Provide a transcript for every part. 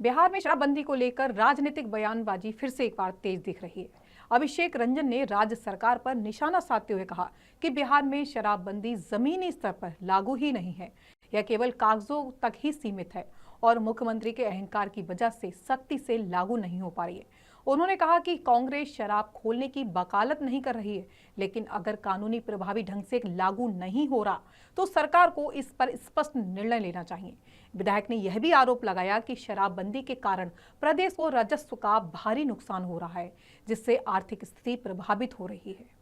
बिहार में शराबबंदी को लेकर राजनीतिक बयानबाजी फिर से एक बार तेज दिख रही है। अभिषेक रंजन ने राज्य सरकार पर निशाना साधते हुए कहा कि बिहार में शराबबंदी जमीनी स्तर पर लागू ही नहीं है, यह केवल कागजों तक ही सीमित है और मुख्यमंत्री के अहंकार की वजह से सख्ती से लागू नहीं हो पा रही है। उन्होंने कहा कि कांग्रेस शराब खोलने की वकालत नहीं कर रही है, लेकिन अगर कानूनी प्रभावी ढंग से लागू नहीं हो रहा तो सरकार को इस पर स्पष्ट निर्णय लेना चाहिए। विधायक ने यह भी आरोप लगाया कि शराबबंदी के कारण प्रदेश को राजस्व का भारी नुकसान हो रहा है, जिससे आर्थिक स्थिति प्रभावित हो रही है।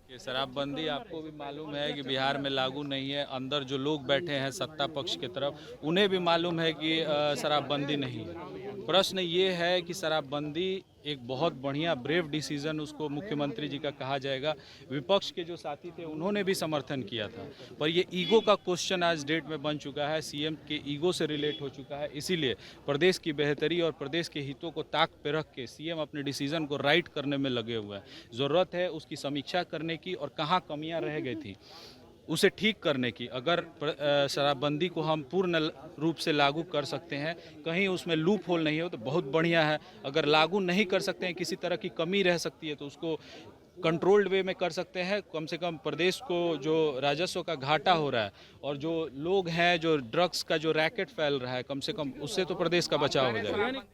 कि शराबबंदी आपको भी मालूम है कि बिहार में लागू नहीं है। अंदर जो लोग बैठे हैं सत्ता पक्ष की तरफ, उन्हें भी मालूम है कि शराबबंदी नहीं है। प्रश्न ये है कि शराबबंदी एक बहुत बढ़िया ब्रेव डिसीजन उसको मुख्यमंत्री जी का कहा जाएगा। विपक्ष के जो साथी थे उन्होंने भी समर्थन किया था, पर ये ईगो का क्वेश्चन आज डेट में बन चुका है, सीएम के ईगो से रिलेट हो चुका है। इसीलिए प्रदेश की बेहतरी और प्रदेश के हितों को ताक पे रख के सीएम अपने डिसीजन को राइट करने में लगे हुए हैं। ज़रूरत है उसकी समीक्षा करने की और कहाँ कमियां रह गई थी उसे ठीक करने की। अगर शराबबंदी को हम पूर्ण रूप से लागू कर सकते हैं, कहीं उसमें लूप होल नहीं हो तो बहुत बढ़िया है। अगर लागू नहीं कर सकते हैं, किसी तरह की कमी रह सकती है, तो उसको कंट्रोल्ड वे में कर सकते हैं। कम से कम प्रदेश को जो राजस्व का घाटा हो रहा है और जो लोग हैं, जो ड्रग्स का जो रैकेट फैल रहा है, कम से कम उससे तो प्रदेश का बचाव हो जाएगा।